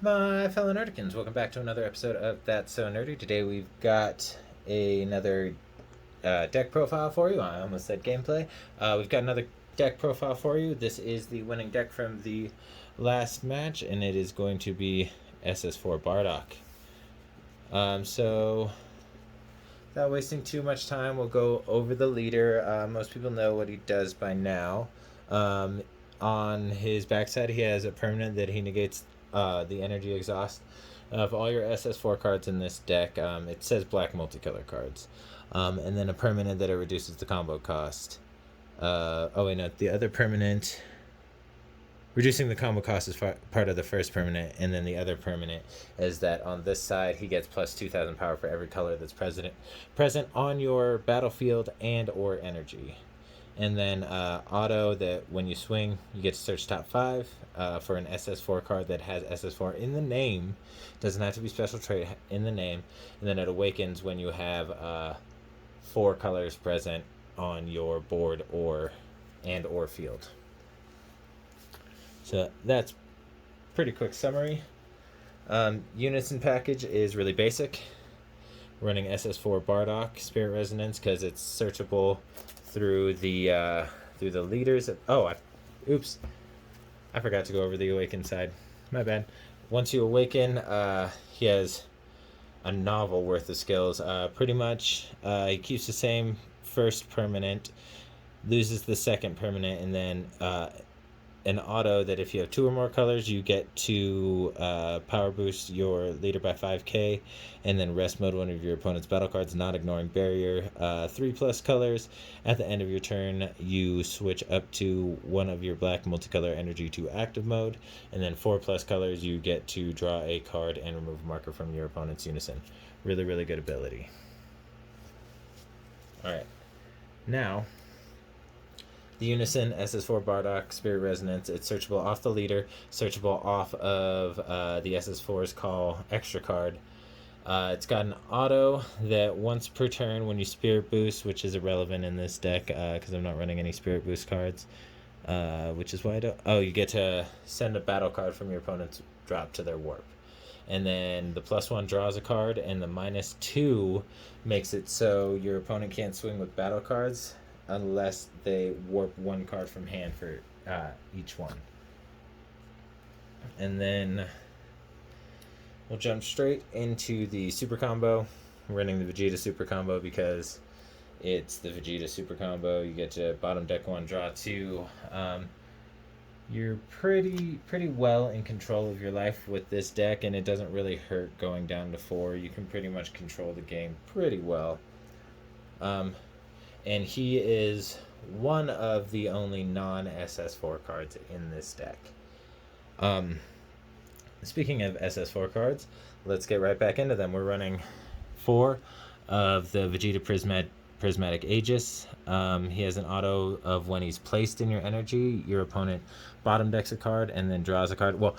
My fellow Nerdikins, welcome back to another episode of That's So Nerdy. Today we've got another deck profile for you. I almost said gameplay. We've got another deck profile for you. This is the winning deck from the last match, and it is going to be SS4 Bardock. So, without wasting too much time, we'll go over the leader. Most people know what he does by now. On his backside, he has a permanent that he negates the energy exhaust of all your SS4 cards in this deck. It says black multicolor cards. And then a permanent that it reduces the combo cost. Oh, wait, no. The other permanent. Reducing the combo cost is part of the first permanent, and then the other permanent is that on this side he gets plus 2,000 power for every color that's present on your battlefield and or energy. And then auto that when you swing, you get to search top 5 for an SS4 card that has SS4 in the name. Doesn't have to be special trait in the name. And then it awakens when you have 4 colors present on your board or field. So that's pretty quick summary. Unison package is really basic. Running SS4 Bardock Spirit Resonance because it's searchable through the leaders. Oops, I forgot to go over the awaken side. My bad. Once you awaken, he has a novel worth of skills. Pretty much, he keeps the same first permanent, loses the second permanent, and then an auto that if you have 2 or more colors, you get to power boost your leader by 5k, and then rest mode one of your opponent's battle cards, not ignoring barrier. 3+ colors. At the end of your turn, you switch up to one of your black multicolor energy to active mode, and then 4+ colors, you get to draw a card and remove a marker from your opponent's Unison. Really, really good ability. Alright. Now, the Unison SS4 Bardock Spirit Resonance, it's searchable off the leader, searchable off of the SS4's call extra card. It's got an auto that once per turn when you Spirit Boost, which is irrelevant in this deck because I'm not running any Spirit Boost cards, which is why I don't... Oh, you get to send a battle card from your opponent's drop to their warp. And then the +1 draws a card, and the -2 makes it so your opponent can't swing with battle cards unless they warp 1 card from hand for each one. And then we'll jump straight into the super combo. I'm running the Vegeta super combo because it's the Vegeta super combo. You get to bottom deck 1, draw 2. You're pretty well in control of your life with this deck, and it doesn't really hurt going down to 4. You can pretty much control the game pretty well. And he is one of the only non-SS4 cards in this deck. Speaking of SS4 cards, let's get right back into them. We're running 4 of the Vegeta Prismatic Aegis. He has an auto of when he's placed in your energy, your opponent bottom decks a card and then draws a card. Well,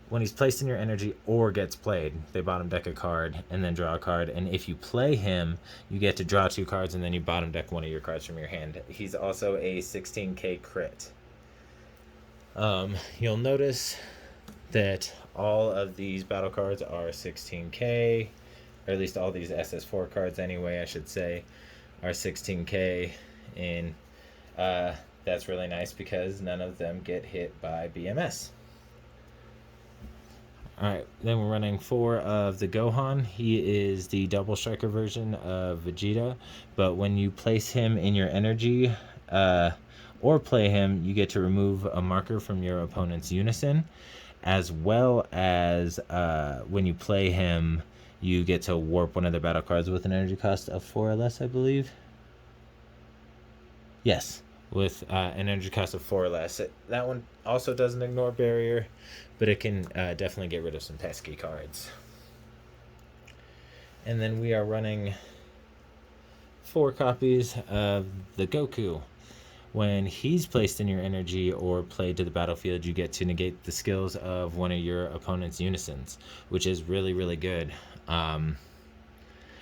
when he's placed in your energy or gets played, they bottom deck a card and then draw a card. And if you play him, you get to draw 2 cards and then you bottom deck one of your cards from your hand. He's also a 16k crit. You'll notice that all of these battle cards are 16k, or at least all these SS4 cards anyway, I should say, are 16k. And that's really nice because none of them get hit by BMS. Alright, then we're running 4 of the Gohan. He is the double striker version of Vegeta, but when you place him in your energy or play him, you get to remove a marker from your opponent's Unison, as well as when you play him, you get to warp one of their battle cards with an energy cost of 4 or less, I believe. Yes, with an energy cost of 4 or less. That one also doesn't ignore barrier, but it can definitely get rid of some pesky cards. And then we are running 4 copies of the Goku. When he's placed in your energy or played to the battlefield, you get to negate the skills of one of your opponent's Unisons, which is really, really good.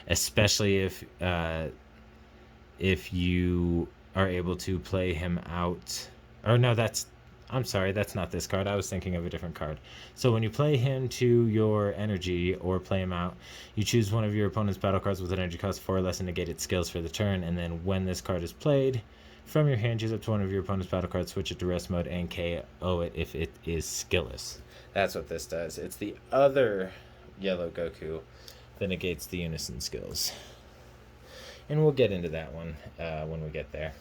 Especially if you are able to play him out. Or no, that's I'm sorry, that's not this card. I was thinking of a different card. So when you play him to your energy or play him out, you choose one of your opponent's battle cards with an energy cost 4 or less and negate its skills for the turn. And then when this card is played, from your hand, choose up to one of your opponent's battle cards, switch it to rest mode, and KO it if it is skillless. That's what this does. It's the other yellow Goku that negates the Unison skills. And we'll get into that one when we get there.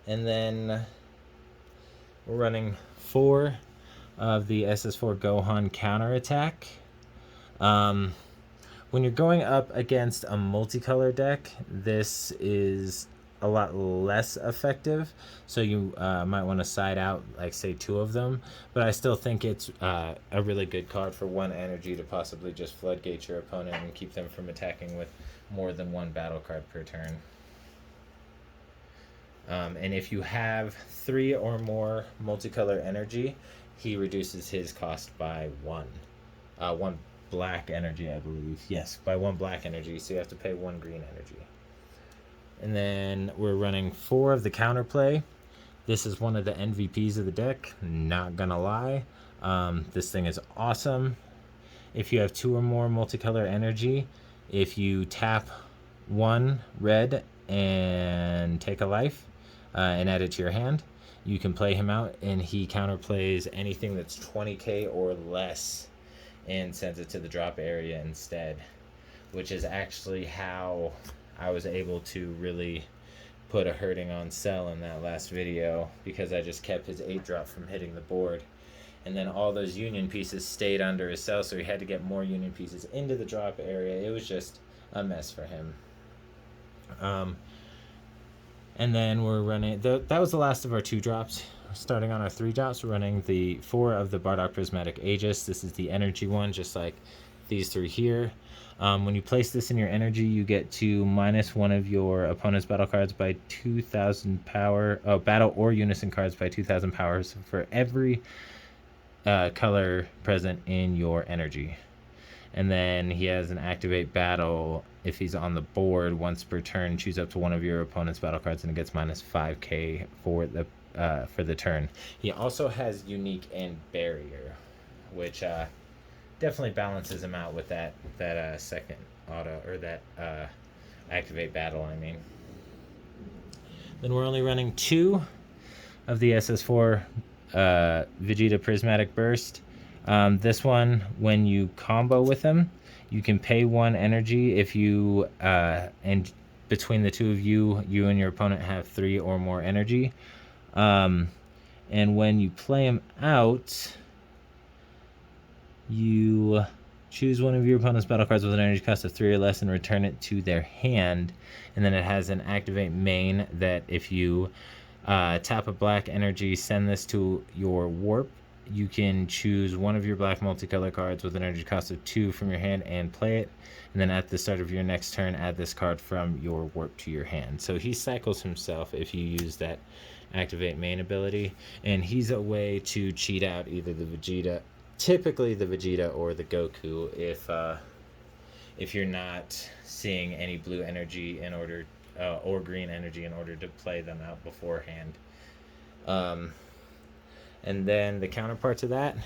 And then we're running 4 of the SS4 Gohan counterattack. When you're going up against a multicolor deck, this is a lot less effective, so you might want to side out, like, say 2 of them, but I still think it's a really good card for 1 energy to possibly just floodgate your opponent and keep them from attacking with more than 1 battle card per turn. And if you have 3 or more multicolor energy, he reduces his cost by 1. 1 black energy, I believe. Yes, by 1 black energy, so you have to pay 1 green energy. And then we're running 4 of the counterplay. This is one of the MVPs of the deck, not gonna lie. This thing is awesome. If you have 2 or more multicolor energy, if you tap 1 red and take a life and add it to your hand, you can play him out, and he counterplays anything that's 20k or less and sends it to the drop area instead, which is actually how I was able to really put a hurting on Cell in that last video, because I just kept his 8-drop from hitting the board. And then all those Union pieces stayed under his Cell, so he had to get more Union pieces into the drop area. It was just a mess for him. And then we're running... that was the last of our 2 drops. Starting on our 3 drops, we're running the 4 of the Bardock Prismatic Aegis. This is the energy one, just like these 3 here. When you place this in your energy, you get to minus 1 of your opponent's battle cards by 2,000 power. Oh, battle or Unison cards by 2,000 powers for every color present in your energy. And then he has an activate battle. If he's on the board once per turn, choose up to one of your opponent's battle cards, and it gets minus 5k for the turn. He also has unique and barrier, which definitely balances him out with that second auto, or that activate battle, I mean. Then we're only running 2 of the SS4 Vegeta Prismatic Burst. This one, when you combo with him, you can pay 1 energy if you and between the 2 of you and your opponent have 3 or more energy. And when you play him out, you choose one of your opponent's battle cards with an energy cost of 3 or less and return it to their hand. And then it has an activate main that if you tap a black energy, send this to your warp. You can choose one of your black multicolor cards with an energy cost of 2 from your hand and play it. And then at the start of your next turn, add this card from your warp to your hand. So he cycles himself if you use that activate main ability. And he's a way to cheat out either the Vegeta, typically the Vegeta, or the Goku if you're not seeing any blue energy in order or green energy in order to play them out beforehand. And then the counterpart to that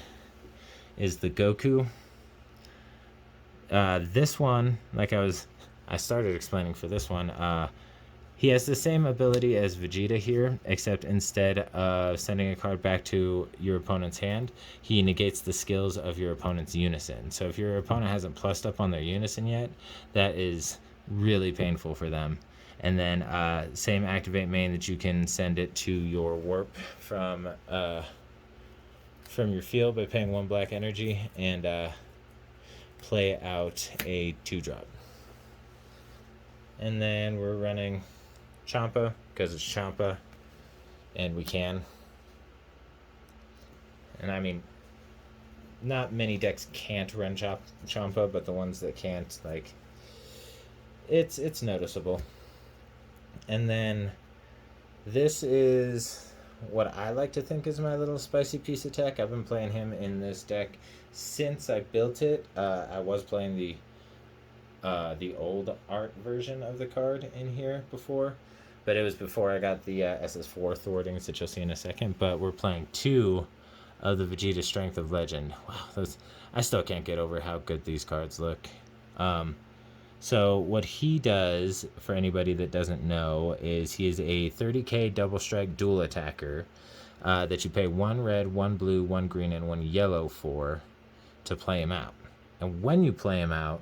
is the Goku. This one, like I started explaining for this one, he has the same ability as Vegeta here, except instead of sending a card back to your opponent's hand, he negates the skills of your opponent's Unison. So if your opponent hasn't plussed up on their Unison yet, that is really painful for them. And then same activate main that you can send it to your warp from your field by paying 1 black energy and play out a 2-drop. And then we're running Champa because it's Champa and we can. And I mean, not many decks can't run Champa, but the ones that can't, like, it's noticeable. And then this is what I like to think is my little spicy piece of tech. I've been playing him in this deck since I built it. I was playing the old art version of the card in here before, but it was before I got the SS4 thwartings that you'll see in a second. But we're playing 2 of the Vegeta Strength of Legend. Wow, I still can't get over how good these cards look. So what he does, for anybody that doesn't know, is he is a 30k double strike dual attacker that you pay 1 red, 1 blue, 1 green, and 1 yellow for to play him out. And when you play him out,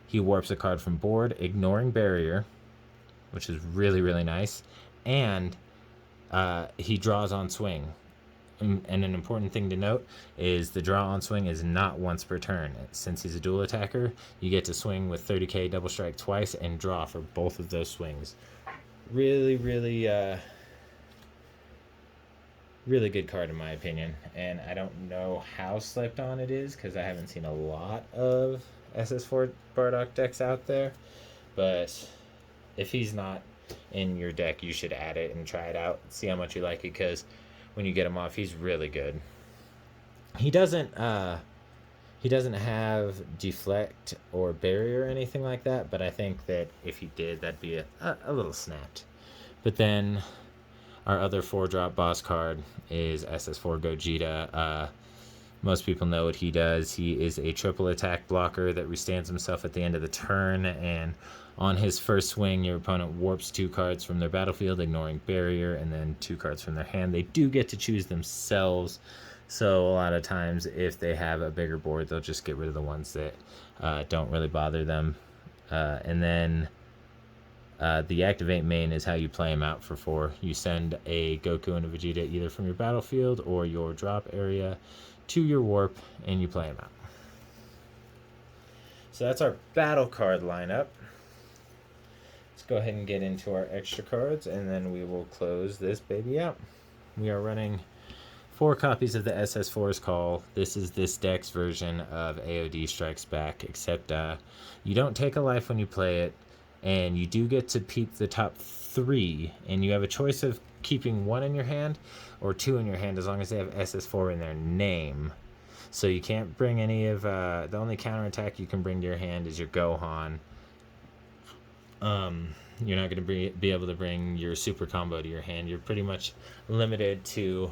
he warps a card from board, ignoring barrier, which is really, really nice, and he draws on swing. And an important thing to note is the draw on swing is not once per turn. Since he's a dual attacker, you get to swing with 30k double strike twice and draw for both of those swings. Really, really, really good card in my opinion. And I don't know how slept on it is because I haven't seen a lot of SS4 Bardock decks out there. But if he's not in your deck, you should add it and try it out. See how much you like it, because when you get him off, he's really good. He doesn't have deflect or barrier or anything like that, but I think that if he did, that'd be a little snapped. But then our other 4-drop boss card is SS4 Gogeta. Most people know what he does. He is a triple attack blocker that restands himself at the end of the turn, and on his first swing, your opponent warps 2 cards from their battlefield, ignoring barrier, and then 2 cards from their hand. They do get to choose themselves, so a lot of times if they have a bigger board, they'll just get rid of the ones that don't really bother them. And then the activate main is how you play him out for 4. You send a Goku and a Vegeta either from your battlefield or your drop area to your warp, and you play him out. So that's our battle card lineup. Let's go ahead and get into our extra cards, and then we will close this baby out. We are running 4 copies of the SS4's Call. This is this deck's version of AOD Strikes Back, except you don't take a life when you play it, and you do get to peep the top 3, and you have a choice of keeping 1 in your hand or 2 in your hand as long as they have SS4 in their name. So you can't bring any of the only counterattack you can bring to your hand is your Gohan. You're not going to be able to bring your super combo to your hand. You're pretty much limited to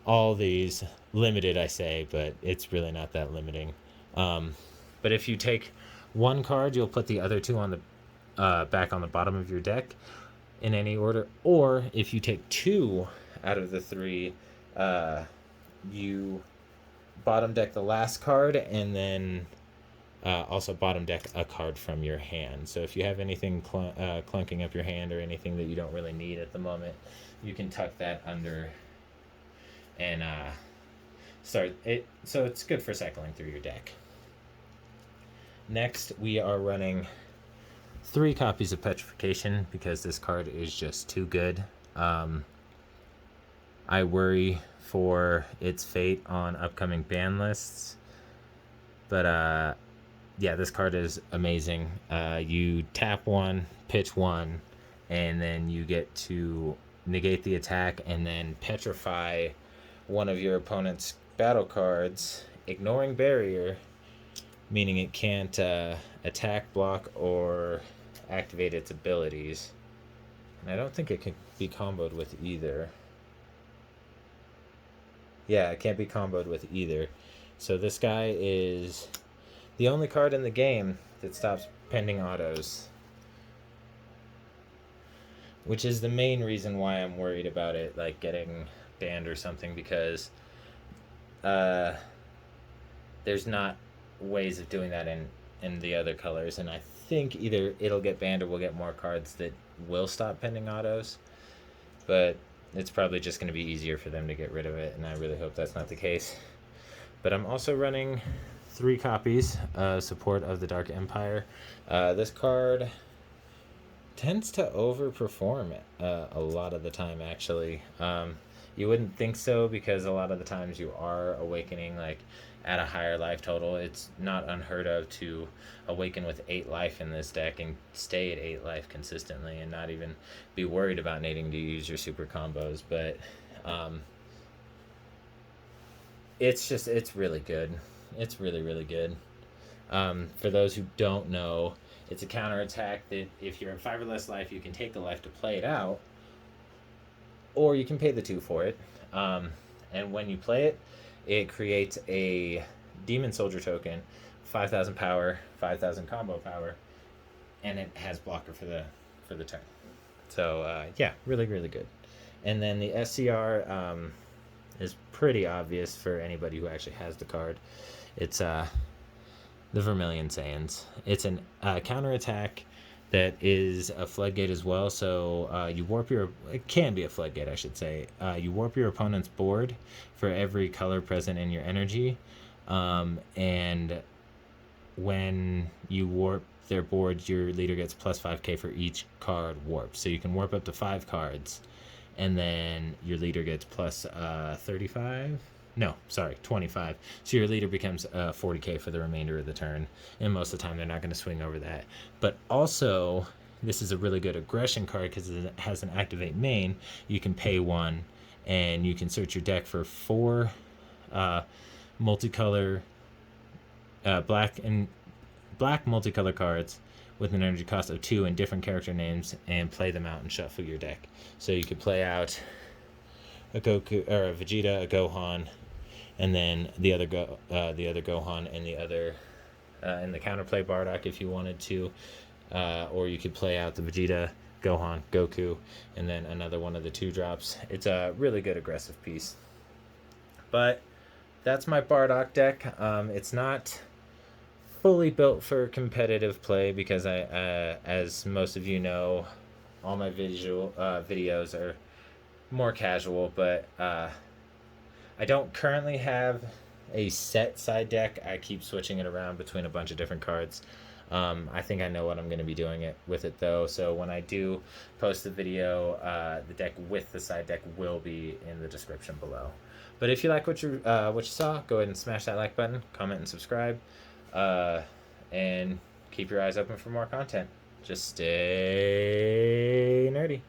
all these. Limited, I say, but it's really not that limiting. But if you take 1 card, you'll put the other 2 on the back on the bottom of your deck in any order. Or if you take 2 out of the 3, you bottom deck the last card, and then also bottom deck a card from your hand. So if you have anything clunking up your hand or anything that you don't really need at the moment, you can tuck that under and start it. So it's good for cycling through your deck. Next, we are running 3 copies of Petrification because this card is just too good. I worry for its fate on upcoming ban lists, but yeah, this card is amazing. You tap 1, pitch 1, and then you get to negate the attack and then petrify one of your opponent's battle cards, ignoring barrier, meaning it can't attack, block, or activate its abilities. And I don't think it can be comboed with either. Yeah, it can't be comboed with either. So this guy is the only card in the game that stops pending autos, which is the main reason why I'm worried about it like getting banned or something, because there's not ways of doing that in the other colors, and I think either it'll get banned or we'll get more cards that will stop pending autos, but it's probably just going to be easier for them to get rid of it, and I really hope that's not the case. But I'm also running 3 copies support of the Dark Empire. This card tends to overperform a lot of the time, actually. You wouldn't think so, because a lot of the times you are awakening like at a higher life total. It's not unheard of to awaken with 8 life in this deck and stay at 8 life consistently and not even be worried about needing to use your super combos, but it's really good. It's really, really good. For those who don't know, it's a counterattack that if you're in 5 or less life, you can take the life to play it out, or you can pay the 2 for it. And when you play it, it creates a Demon Soldier token, 5,000 power, 5,000 combo power, and it has blocker for the turn. So yeah, really really good. And then the SCR is pretty obvious for anybody who actually has the card. It's the Vermilion Saiyans. It's an counterattack that is a floodgate as well. So you warp your. It can be a floodgate, I should say. You warp your opponent's board for every color present in your energy, and when you warp their board, your leader gets plus 5k for each card warped. So you can warp up to 5 cards, and then your leader gets plus 35. No, sorry, 25. So your leader becomes 40k for the remainder of the turn. And most of the time, they're not going to swing over that. But also, this is a really good aggression card because it has an activate main. You can pay 1, and you can search your deck for 4 multicolor black multicolor cards with an energy cost of 2 and different character names, and play them out and shuffle your deck. So you could play out a Goku or a Vegeta, a Gohan, and then the other Gohan and the other in the counterplay Bardock if you wanted to, or you could play out the Vegeta, Gohan, Goku, and then another one of the 2 drops. It's a really good aggressive piece. But that's my Bardock deck. It's not fully built for competitive play because I, as most of you know, all my videos are more casual, but I don't currently have a set side deck. I keep switching it around between a bunch of different cards. I think I know what I'm going to be doing with it though, so when I do post the video, the deck with the side deck will be in the description below. But if you like what you saw, go ahead and smash that like button, comment, and subscribe, and keep your eyes open for more content. Just stay nerdy.